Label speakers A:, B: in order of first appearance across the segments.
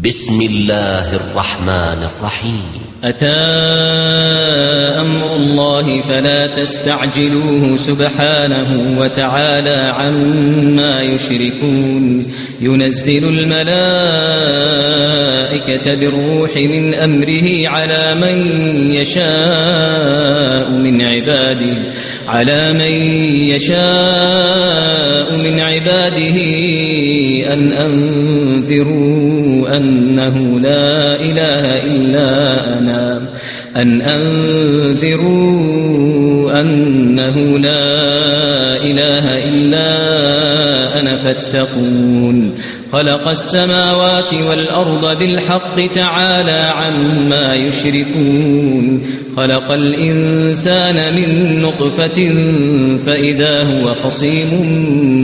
A: بسم الله الرحمن الرحيم.
B: أتى أمر الله فلا تستعجلوه سبحانه وتعالى عما يشركون. ينزل الملائكة بالروح من أمره على من يشاء من عباده أن أنذروا أنه لا إله إلا أنا فاتقون. خلق السماوات والأرض بالحق تعالى عما يشركون. خلق الإنسان من نطفة فإذا هو خصيم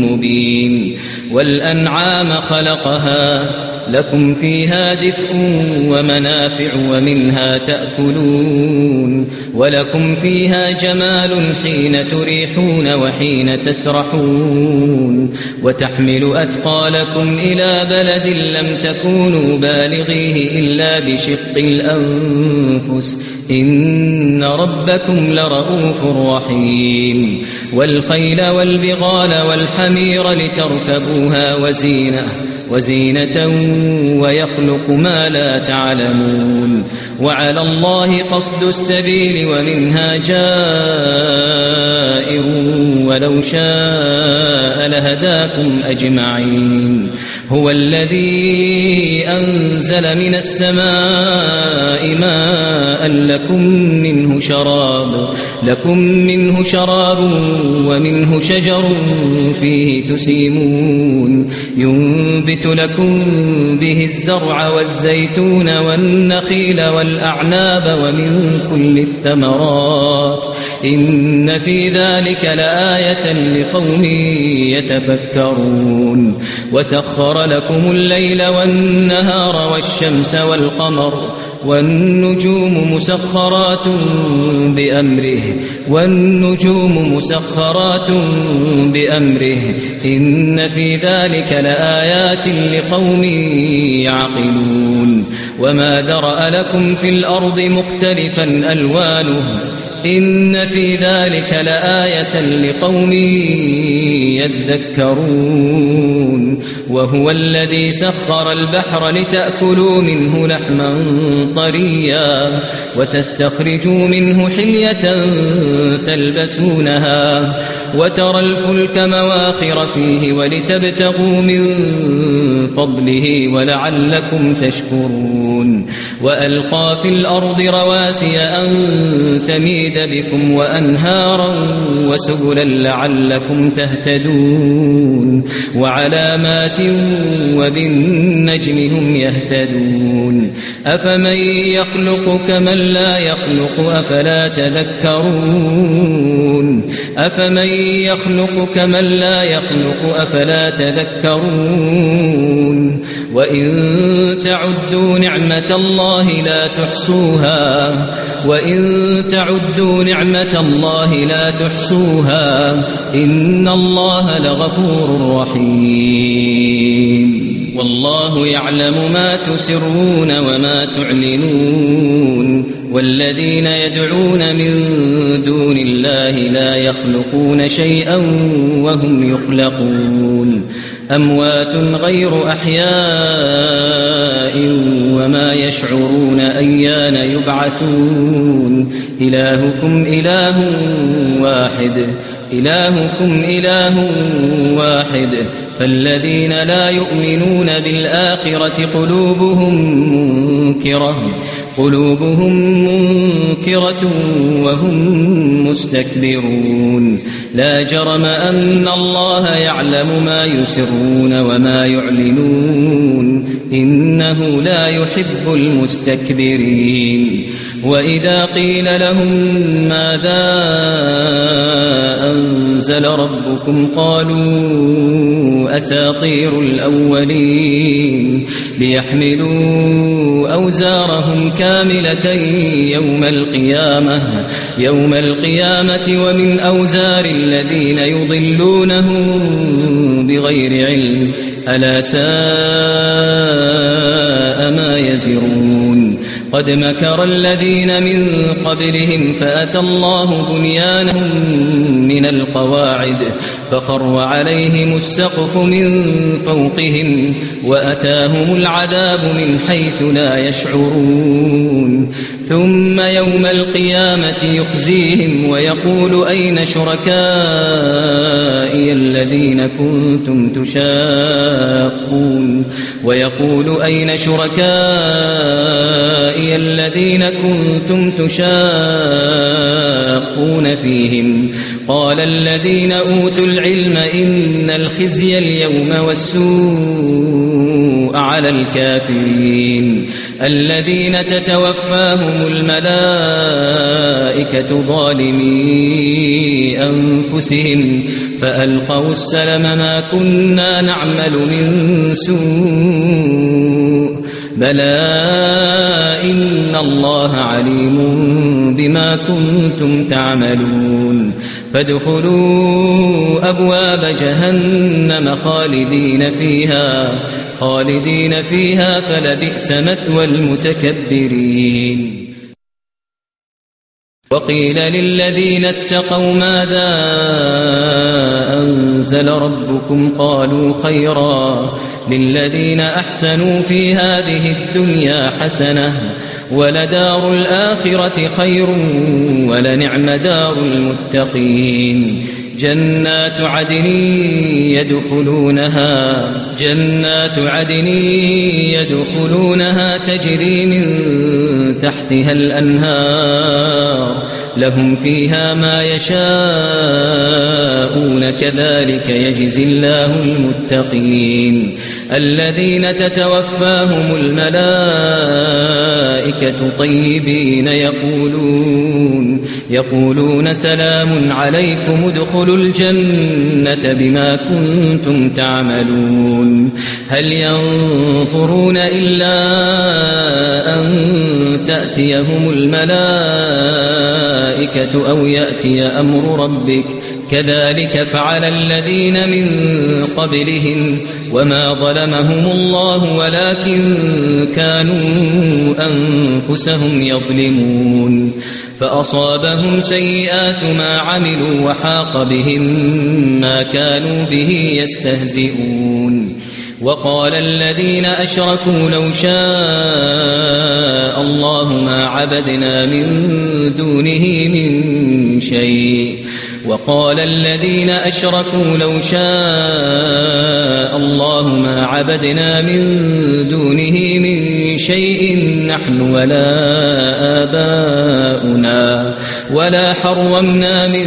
B: مبين. والأنعام خلقها لكم فيها دفء ومنافع ومنها تأكلون. ولكم فيها جمال حين تريحون وحين تسرحون. وتحمل أثقالكم إلى بلد لم تكونوا بالغيه إلا بشق الأنفس إن ربكم لرؤوف رحيم. والخيل والبغال والحمير لتركبوها وزينة ويخلق ما لا تعلمون. وعلى الله قصد السبيل ومنها جائر ولو شاء لهداكم أجمعين. هو الذي أنزل من السماء ماء لكم منه شراب ومنه شجر فيه تسيمون. ينبت لكم به الزرع والزيتون والنخيل والأعناب ومن كل الثمرات إن في ذلك لآية لقوم يتفكرون. وسخر لكم الليل والنهار والشمس والقمر والنجوم مسخرات بأمره إن في ذلك لآيات لقوم يعقلون. وما ذرأ لكم في الأرض مختلفا ألوانه إن في ذلك لآية لقوم يذكرون. وهو الذي سخر البحر لتأكلوا منه لحما طريا وتستخرجوا منه حلية تلبسونها وترى الفلك مواخر فيه ولتبتغوا من فضله ولعلكم تشكرون. وألقى في الأرض رواسي أن تميد بكم وأنهارا وسبلا لعلكم تهتدون. وعلامات وبالنجم هم يهتدون. أفمن يخلق كمن لا يخلق أفلا تذكرون. وإن تعدوا نعمة الله لا تحصوها إن الله لغفور رحيم. والله يعلم ما تسرون وما تعلنون. والذين يدعون من دون الله لا يخلقون شيئا وهم يخلقون. أموات غير أحياء وما يشعرون أيان يبعثون. إلهكم إله واحد فالذين لا يؤمنون بالآخرة قلوبهم منكرة وهم مستكبرون. لا جرم أن الله يعلم ما يسرون وما يعلنون إنه لا يحب المستكبرين. وإذا قيل لهم ماذا أنزل ربكم قالوا أساطير الأولين. ليحملوا أوزارهم كاملة يوم القيامة ومن أوزار الذين يضلونهم بغير علم ألا ساء قد مكر الذين من قبلهم فأتى الله بنيانهم من القواعد فخر عليهم السقف من فوقهم وأتاهم العذاب من حيث لا يشعرون ثم يوم القيامة يخزيهم ويقول أين شركائي الذين كنتم تشاقون فيهم قال الذين أوتوا العلم إن الخزي اليوم والسوء على الكافرين الذين تتوفاهم الملائكة ظالمي أنفسهم فألقوا السلم ما كنا نعمل من سوء بلى إن الله عليم بما كنتم تعملون فادخلوا أبواب جهنم خالدين فيها فلبئس مثوى المتكبرين وقيل للذين اتقوا ماذا أنزل ربكم قالوا خيرا للذين أحسنوا في هذه الدنيا حسنة ولدار الآخرة خير ولنعم دار المتقين جنات عدن يدخلونها تجري من تحتها الأنهار لهم فيها ما يشاءون كذلك يجزي الله المتقين الذين تتوفاهم الملائكة طيبين يقولون سلام عليكم ادخلوا الجنة بما كنتم تعملون هل ينظرون إلا أن تأتيهم الملائكة أو يأتي أمر ربك كذلك فعل الذين من قبلهم وما ظلمهم الله ولكن كانوا أنفسهم يظلمون فأصابهم سيئات ما عملوا وحاق بهم ما كانوا به يستهزئون وقال الذين أشركوا لو شاء الله ما عبدنا من دونه من شيء وقال الذين أشركوا لو شاء الله ما عبدنا من دونه من شيء نحن ولا آباؤنا ولا حرمنا من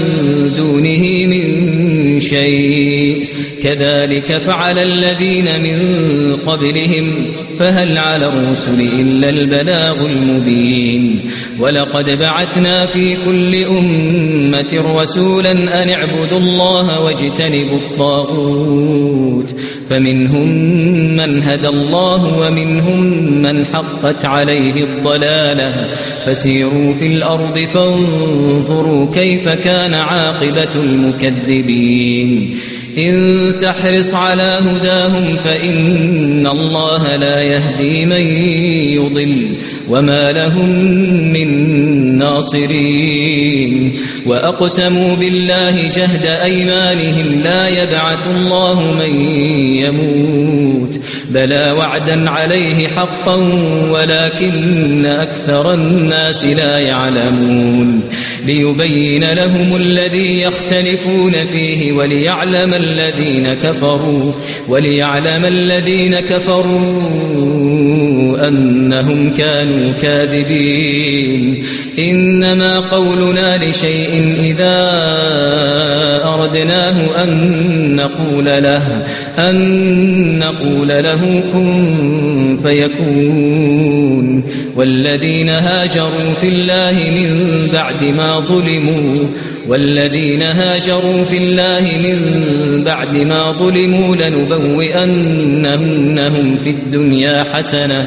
B: دونه من شيء كذلك فعل الذين من قبلهم فهل على الرسل إلا البلاغ المبين ولقد بعثنا في كل أمة رسولا أن اعبدوا الله واجتنبوا الطاغوت فمنهم من هدى الله ومنهم من حقت عليه الضلالة فسيروا في الأرض فانظروا كيف كان عاقبة المكذبين إن تحرص على هداهم فإن الله لا يهدي من يضل وما لهم من ناصرين وأقسموا بالله جهد أيمانهم لا يبعث الله من يموت بلى وعدا عليه حقا ولكن أكثر الناس لا يعلمون ليبين لهم الذي يختلفون فيه وليعلم الذين كفروا أنهم كانوا كاذبين إنما قولنا لشيء إذا أردناه أن نقول له كن فيكون والذين هاجروا في الله من بعد ما ظلموا لنبوئنهم في الدنيا حسنة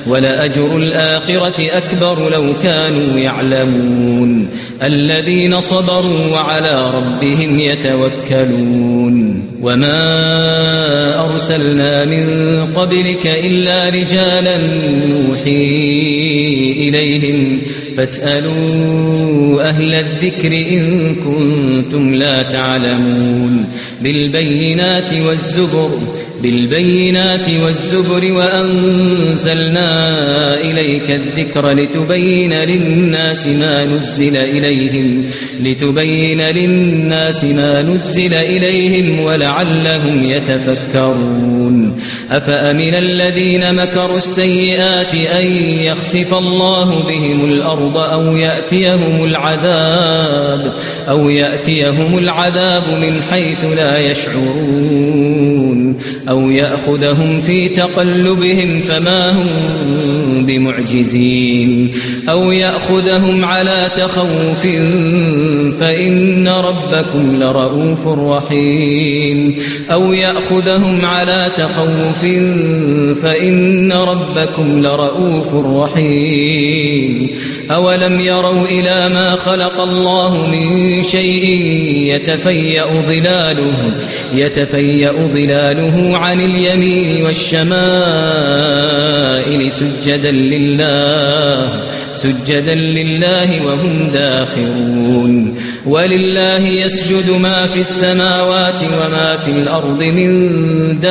B: ولأجر الآخرة أكبر لو كانوا يعلمون الذين صبروا وعلى ربهم يتوكلون وما أرسلنا من قبلك إلا رجالا نوحي إليهم فاسألوا أهل الذكر إن كنتم لا تعلمون بالبينات والزبر وأنزلنا إليك الذكر لتبين للناس ما نزل إليهم ولعلهم يتفكرون أفأمن الذين مكروا السيئات أن يخسف الله بهم الأرض أو يأتيهم العذاب من حيث لا يشعرون أو يأخذهم في تقلبهم فما هم بمعجزين أو يأخذهم على تخوف فإن ربكم لرؤوف رحيم أولم يروا إلى ما خلق الله من شيء يتفيأ ظلاله عن اليمين والشمائل سجدا لله وهم داخرون ولله يسجد ما في السماوات وما في الأرض من دابة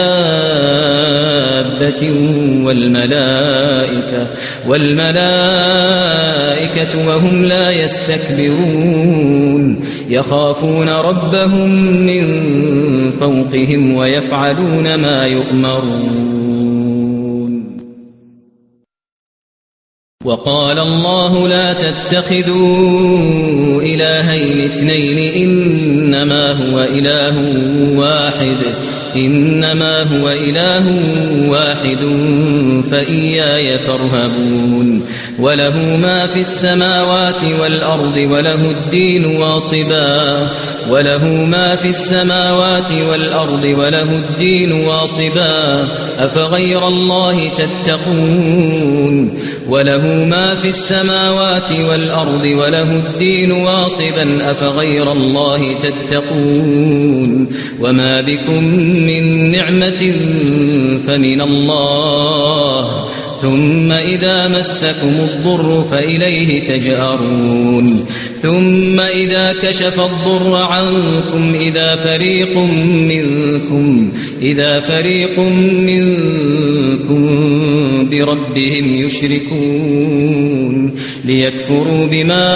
B: والملائكة وهم لا يستكبرون يخافون ربهم من فوقهم ويفعلون ما يؤمرون. وقال الله لا تتخذوا إلهين اثنين إنما هو إله واحد فإياي فارهبون وله ما في السماوات والأرض وله الدين واصبا أفغير الله تتقون وله ما في السماوات والأرض وله الدين واصبا أفغير الله تتقون وما بكم من نعمة فمن الله ثم إذا مسكم الضر فإليه تجأرون ثم إذا كشف الضر عنكم إذا فريق منكم بربهم يشركون ليكفروا بما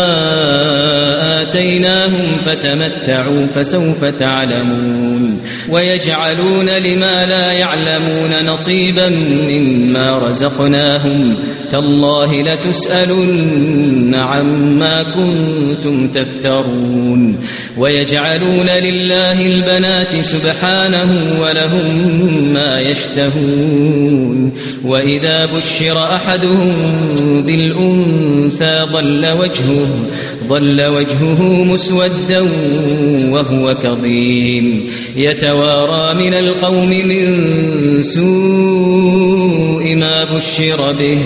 B: آتيناهم فتمتعوا فسوف تعلمون ويجعلون لما لا يعلمون نصيبا مما رزقناهم تالله لتسألن عما كنتم تفترون ويجعلون لله البنات سبحانه ولهم ما يشتهون وإذا بشر أحدهم بالأنثى ظل وجهه مسودا وهو كظيم يتوارى من القوم من سوء ما بشر به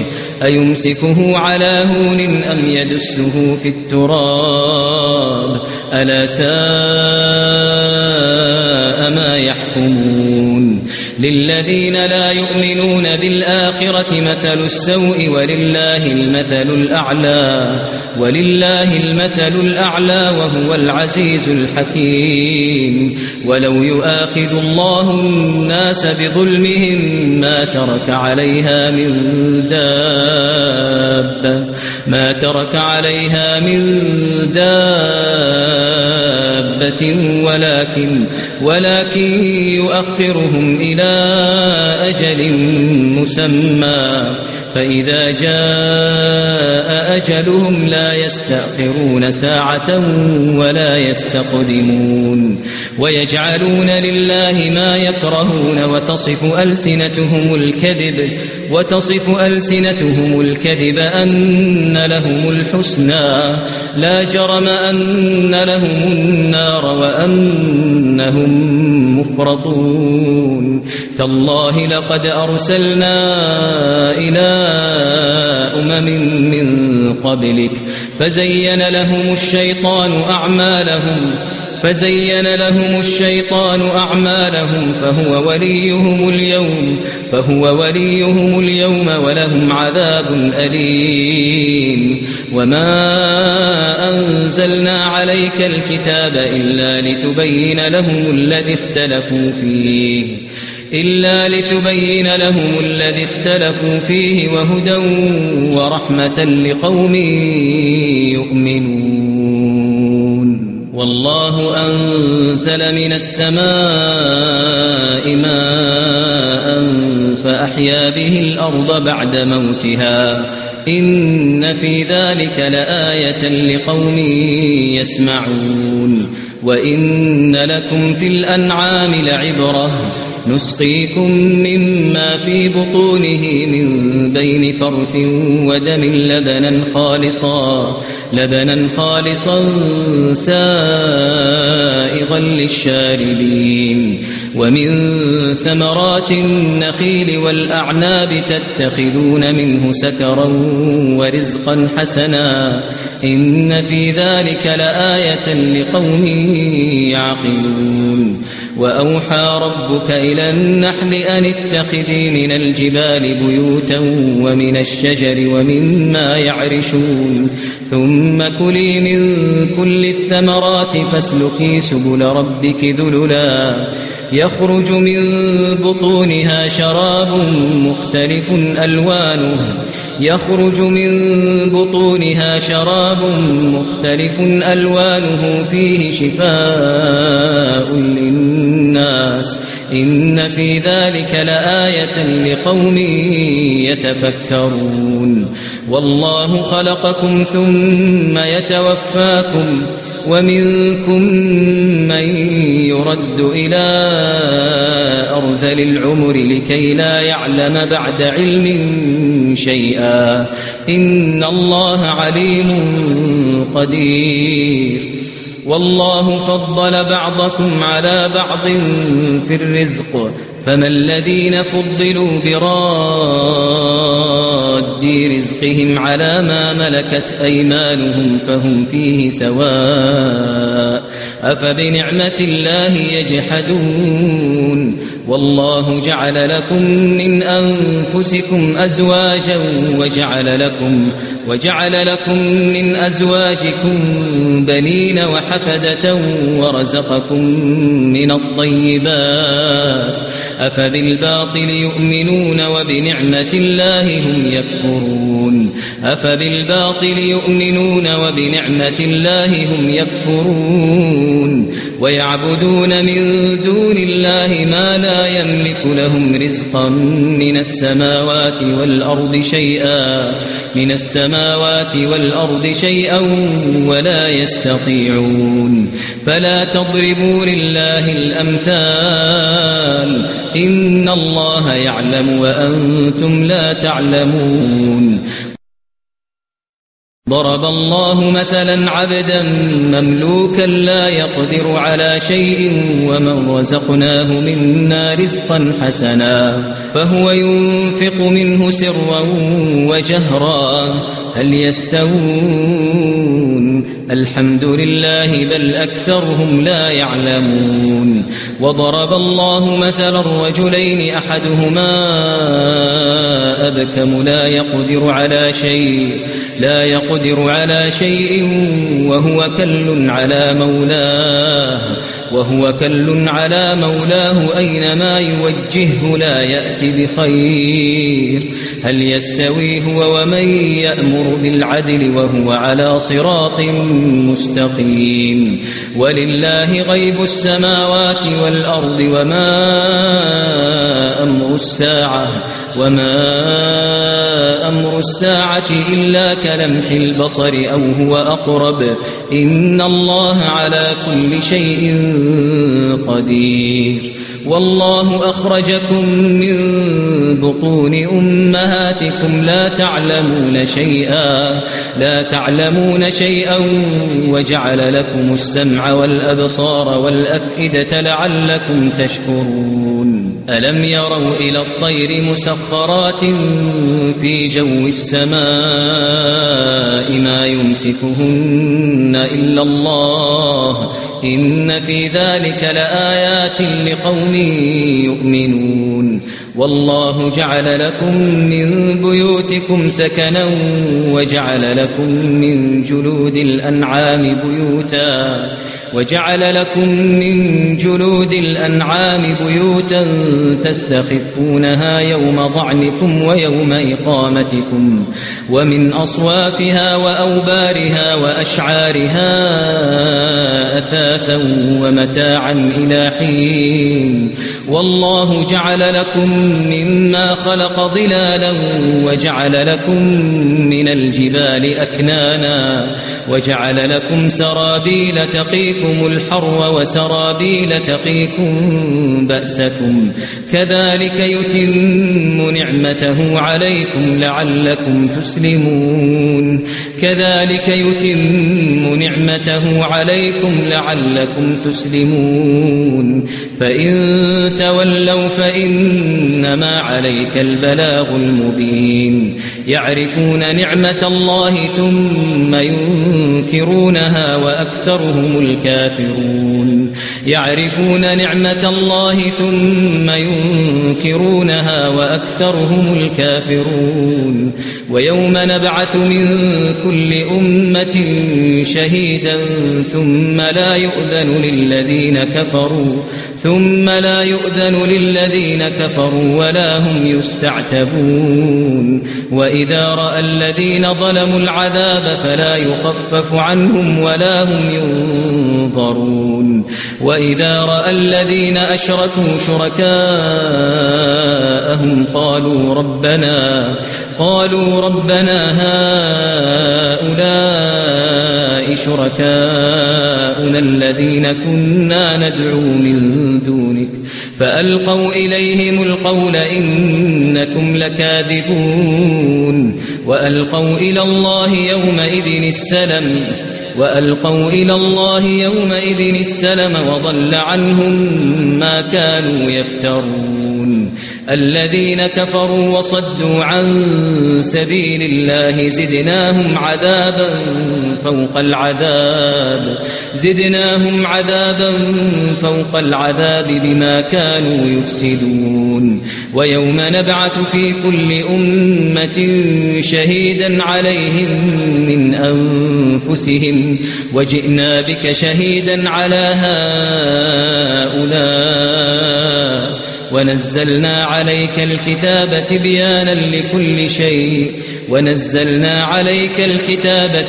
B: أيمسكه على هون أم يدسه في التراب ألا ساء ما يحكمون للذين لا يؤمنون بالآخرة مثل السوء ولله المثل الأعلى وهو العزيز الحكيم ولو يؤاخذ الله الناس بظلمهم ما ترك عليها من دابة ولكن يؤخرهم إلى أجل مسمى فإذا جاء أجلهم لا يستأخرون ساعة ولا يستقدمون ويجعلون لله ما يكرهون وتصف ألسنتهم الكذب أن لهم الحسنى لا جرم أن لهم النار وأنهم مفرطون تالله لقد أرسلنا إلى أمم من قبلك فزين لهم الشيطان أعمالهم فزين لهم الشيطان أعمالهم فهو وليهم اليوم ولهم عذاب أليم. وما أنزلنا عليك الكتاب إلا لتبين لهم الذي اختلفوا فيه وهدى ورحمة لقوم يؤمنون. والله أنزل من السماء ماء فأحيا به الأرض بعد موتها إن في ذلك لآية لقوم يسمعون. وإن لكم في الأنعام لعبرة نسقيكم مما في بطونه من بين فرث ودم لبنا خالصا سائغا للشاربين. ومن ثمرات النخيل والأعناب تتخذون منه سكرا ورزقا حسنا إن في ذلك لآية لقوم يعقلون. وأوحى ربك إلى النحل أن اتخذي من الجبال بيوتا ومن الشجر ومما يعرشون ثم كلي من كل الثمرات فاسلكي سبل ربك ذللا يخرج من بطونها شراب مختلف ألوانه فيه شفاء للناس إن في ذلك لآية لقوم يتفكرون. والله خلقكم ثم يتوفاكم ومنكم من يرد إلى أرذل العمر لكي لا يعلم بعد علم شيئا إن الله عليم قدير. والله فضل بعضكم على بعض في الرزق فما الذين فضلوا براد رزقهم على ما ملكت أيمانهم فهم فيه سواء أفبنعمة الله يجحدون. والله جعل لكم من أنفسكم أزواجا وجعل لكم من أزواجكم بنين وحفدة ورزقكم من الطيبات أفبالباطل يؤمنون وبنعمة الله هم يكفرون ويعبدون من دون الله ما لا يملك لهم رزقا من السماوات والأرض شيئا ولا يستطيعون. فلا تضربوا لله الأمثال إن الله يعلم وأنتم لا تعلمون. ضرب الله مثلا عبدا مملوكا لا يقدر على شيء ومن رزقناه منا رزقا حسنا فهو ينفق منه سرا وجهرا هل يستوون الحمد لله بل أكثرهم لا يعلمون. وضرب الله مثلا رجلين أحدهما أبكم لا يقدر على شيء وهو كل على مولاه أينما يوجهه لا يأتي بخير هل يستوي هو ومن يأمر بالعدل وهو على صراط مستقيم. ولله غيب السماوات والأرض وما أمر الساعة إلا كلمح البصر أو هو أقرب إن الله على كل شيء قدير. والله أخرجكم من بطون أمهاتكم لا تعلمون شيئا وجعل لكم السمع والأبصار والأفئدة لعلكم تشكرون. ألم يروا إلى الطير مسخرات في جو السماء ما يمسكهن إلا الله إن في ذلك لآيات لقوم يؤمنون والله جعل لكم من بيوتكم سكنا وجعل لكم من جلود الأنعام بيوتا تستخفونها يوم ضعنكم ويوم إقامتكم ومن أصوافها وأوبارها وأشعارها أثاثا ومتاعا إلى حين والله جعل لكم مما خلق ظلالا وجعل لكم من الجبال أكنانا وجعل لكم سرابيل تقيكم الحر وسرابيل تقيكم بأسكم كذلك يتم نعمته عليكم لعلكم تسلمون فإن تولوا فإنما عليك البلاغ المبين يعرفون نعمة الله ثم ينكرونها وأكثرهم الكافرون ويوم نبعث من كل أمة شهيدا ثم لا يؤذن للذين كفروا ولا هم يستعتبون وإذا رأى الذين ظلموا العذاب فلا يخفف عنهم ولا هم ينظرون وإذا رأى الذين أشركوا شركاءهم قالوا ربنا هؤلاء شركاؤنا الذين كنا ندعو من دونك فألقوا إليهم القول إنكم لكاذبون وألقوا إلى الله يومئذ السلم وضل عنهم ما كانوا يفترون الذين كفروا وصدوا عن سبيل الله زدناهم عذابا فوق العذاب بما كانوا يفسدون ويوم نبعث في كل أمة شهيدا عليهم من أنفسهم وجئنا بك شهيدا على هؤلاء ونزلنا عليك الكتاب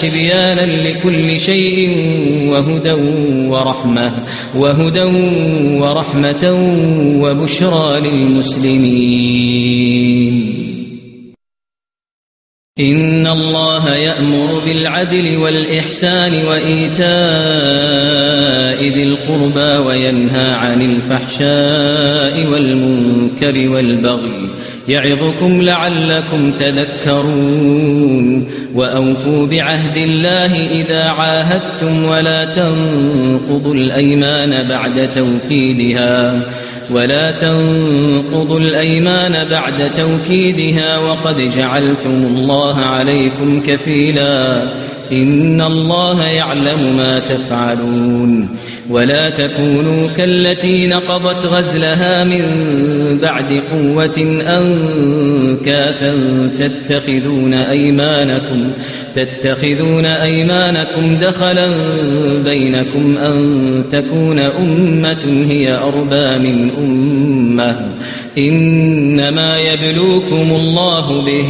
B: تبيانا لكل شيء وهدى ورحمة وبشرى للمسلمين إن الله يأمر بالعدل والإحسان وإيتاء ذي القربى وينهى عن الفحشاء والمنكر والبغي يعظكم لعلكم تذكرون وأوفوا بعهد الله إذا عاهدتم ولا تنقضوا الأيمان بعد توكيدها وقد جعلتم الله عليكم كفيلا إن الله يعلم ما تفعلون ولا تكونوا كالتي نقضت غزلها من بعد قوة أنكاثا تتخذون أيمانكم دخلا بينكم أن تكون أمة هي أربى من أمة إنما يبلوكم الله به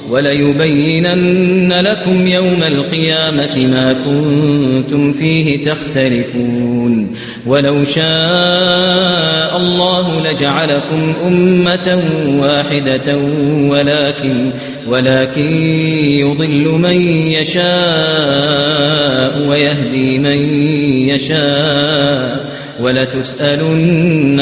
B: وليبينن لكم يوم القيامة ما كنتم فيه تختلفون ولو شاء الله لجعلكم أمة واحدة ولكن يضل من يشاء ويهدي من يشاء ولتسألن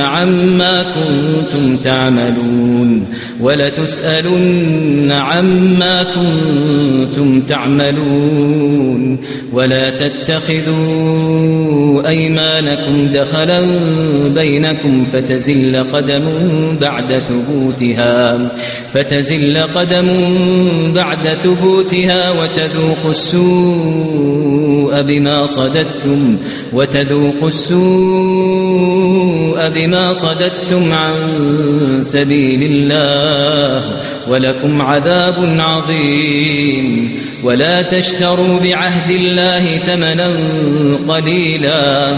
B: عما كنتم تعملون ولا تتخذوا أيمانكم دخلا بينكم فتزل قدم بعد ثبوتها وتذوقوا السوء بما صددتم عن سبيل الله ولكم عذاب عظيم. ولا تشتروا بعهد الله ثمنا قليلا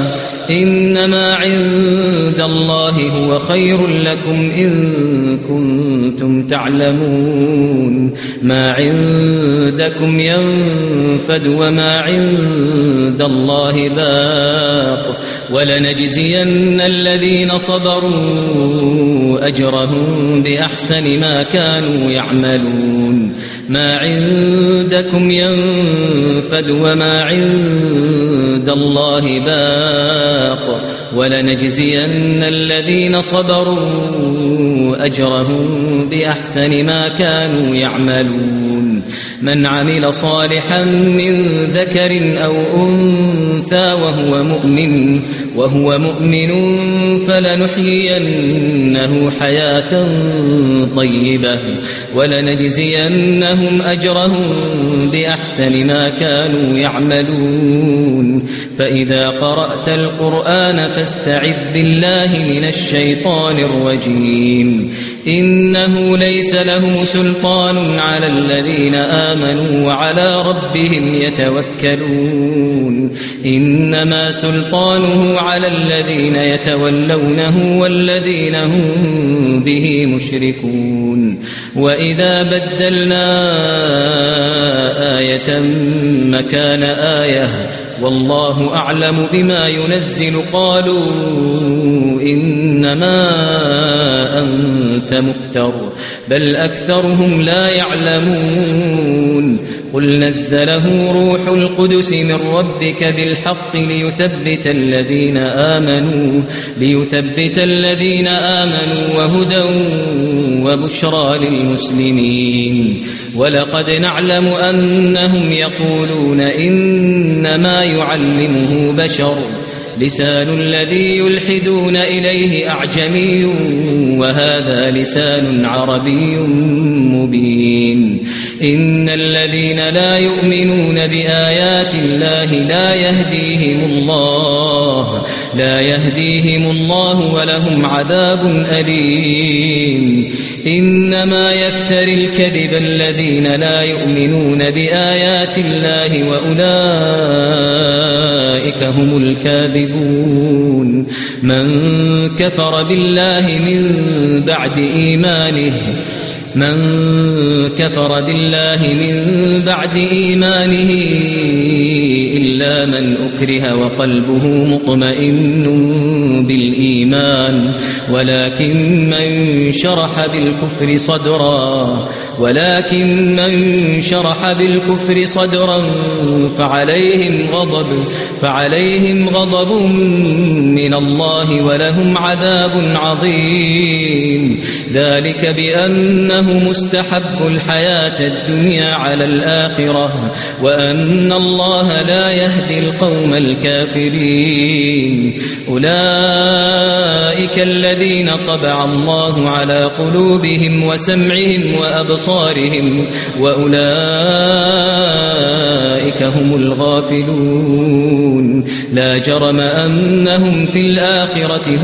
B: إنما عند الله هو خير لكم إن كنتم تعلمون. ما عندكم ينفد وما عند الله باق ولنجزين الذين صبروا أجرهم بأحسن ما كانوا يعملون. ما عندكم ينفد وما عند الله باق ولنجزين الذين صبروا أجرهم بأحسن ما كانوا يعملون. من عمل صالحا من ذكر أو أنثى وهو مؤمن فلنحيينه حياة طيبة ولنجزينهم أجرهم بأحسن ما كانوا يعملون. فإذا قرأت القرآن فاستعذ بالله من الشيطان الرجيم. إنه ليس له سلطان على الذين آمنوا وعلى ربهم يتوكلون. إنما سلطانه على الذين يتولونه والذين هم به مشركون. وإذا بدلنا آية مكان آية والله أعلم بما ينزل قالوا إنما أنت مفتر بل أكثرهم لا يعلمون. قل نزله روح القدس من ربك بالحق ليثبت الذين آمنوا وهدى وبشرى للمسلمين. ولقد نعلم أنهم يقولون إنما يعلمه بشر لسان الذي يلحدون إليه أعجمي وهذا لسان عربي مبين. إن الذين لا يؤمنون بآيات الله لا يهديهم الله ولهم عذاب أليم. إنما يفتري الكذب الذين لا يؤمنون بآيات الله وأولئك هم الكاذبون. من كفر بالله من بعد إيمانه إلا من أكره وقلبه مطمئن بالإيمان ولكن من شرح بالكفر صدرا فعليهم غضب من الله ولهم عذاب عظيم. ذلك بأنه مستحب الحياة الدنيا على الآخرة وأن الله لا يهدي القوم الكافرين. أولئك الذين طبع الله على قلوبهم وسمعهم وأبصارهم وأولئك هم الغافلون. لا جرم أنهم في الآخرة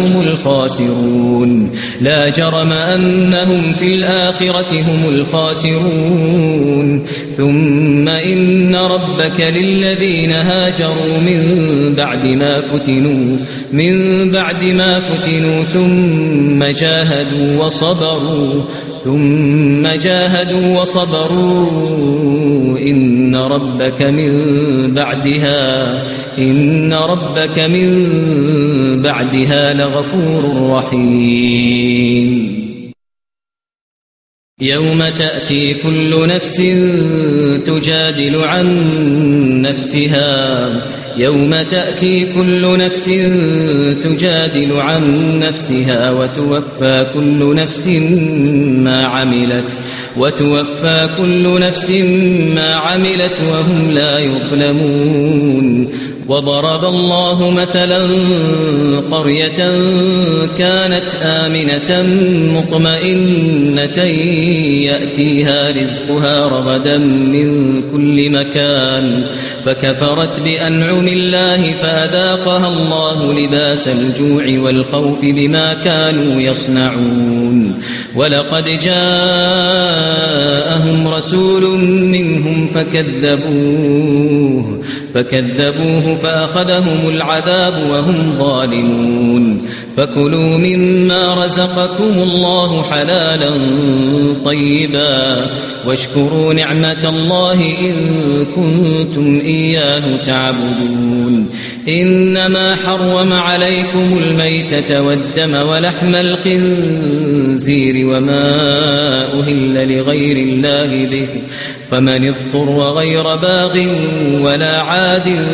B: هم الخاسرون. ثم إن ربك للذين هاجروا من بعد ما فتنوا ثم جاهدوا وصبروا إن ربك من بعدها لغفور رحيم. يوم تأتي كل نفس تجادل عن نفسها يوم تأتي كل نفس تجادل عن نفسها وتوفى كل نفس ما عملت وهم لا يظلمون. وضرب الله مثلا قرية كانت آمنة مطمئنة يأتيها رزقها رغدا من كل مكان فكفرت بأنعم الله فأذاقها الله لباس الجوع والخوف بما كانوا يصنعون. ولقد جاءهم رسول منهم فكذبوه فأخذهم العذاب وهم ظالمون. فكلوا مما رزقكم الله حلالا طيبا واشكروا نعمة الله إن كنتم إياه تعبدون. إنما حرم عليكم الميتة والدم ولحم الخنزير وما أهل لغير الله به فمن اضطر غير باغ ولا عاد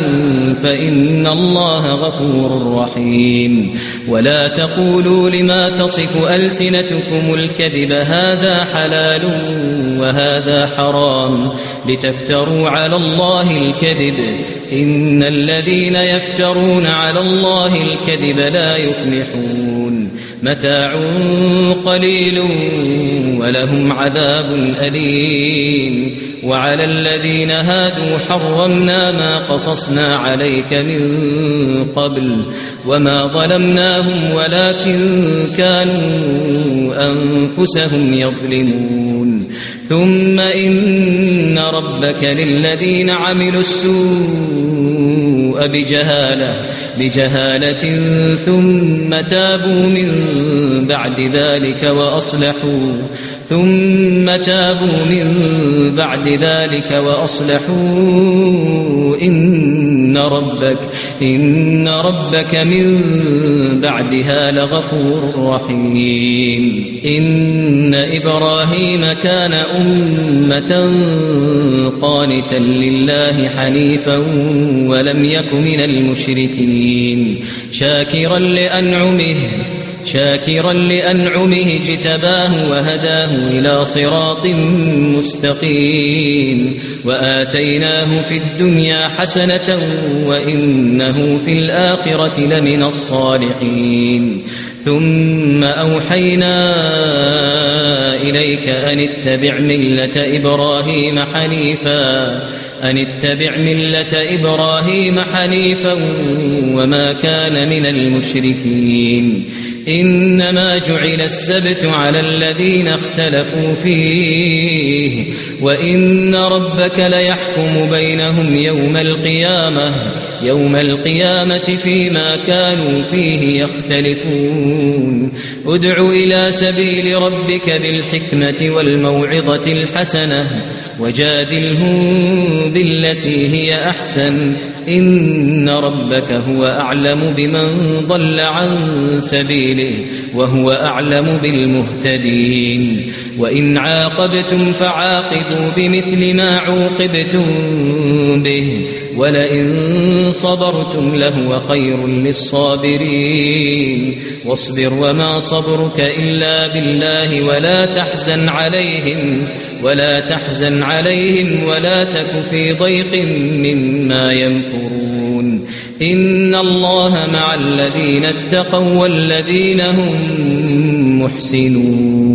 B: فإن الله غفور رحيم. ولا تقولوا لما تصف ألسنتكم الكذب هذا حلال وهذا حرام لتفتروا على الله الكذب إن الذين يفترون على الله الكذب لا يفلحون. متاع قليل ولهم عذاب أليم. وعلى الذين هادوا حرمنا ما قصصنا عليك من قبل وما ظلمناهم ولكن كانوا أنفسهم يظلمون. ثم إن ربك للذين عملوا السوء بجهالة ثم تابوا من بعد ذلك وأصلحوا إن ربك من بعدها لغفور رحيم. إن إبراهيم كان أمة قانتا لله حنيفا ولم يك من المشركين شاكرا لأنعمه اجتباه وهداه إلى صراط مستقيم. وآتيناه في الدنيا حسنة وإنه في الآخرة لمن الصالحين. ثم أوحينا إليك أن اتبع ملة إبراهيم حنيفا وما كان من المشركين. إنما جعل السبت على الذين اختلفوا فيه وإن ربك ليحكم بينهم يوم القيامة فيما كانوا فيه يختلفون. ادع إلى سبيل ربك بالحكمة والموعظة الحسنة وجادلهم بالتي هي أحسن إن ربك هو أعلم بمن ضل عن سبيله وهو أعلم بالمهتدين. وإن عاقبتم فعاقبوا بمثل ما عوقبتم به ولئن صبرتم لهو خير للصابرين. واصبر وما صبرك إلا بالله ولا تحزن عليهم ولا تك في ضيق مما يمكرون. إن الله مع الذين اتقوا والذين هم محسنون.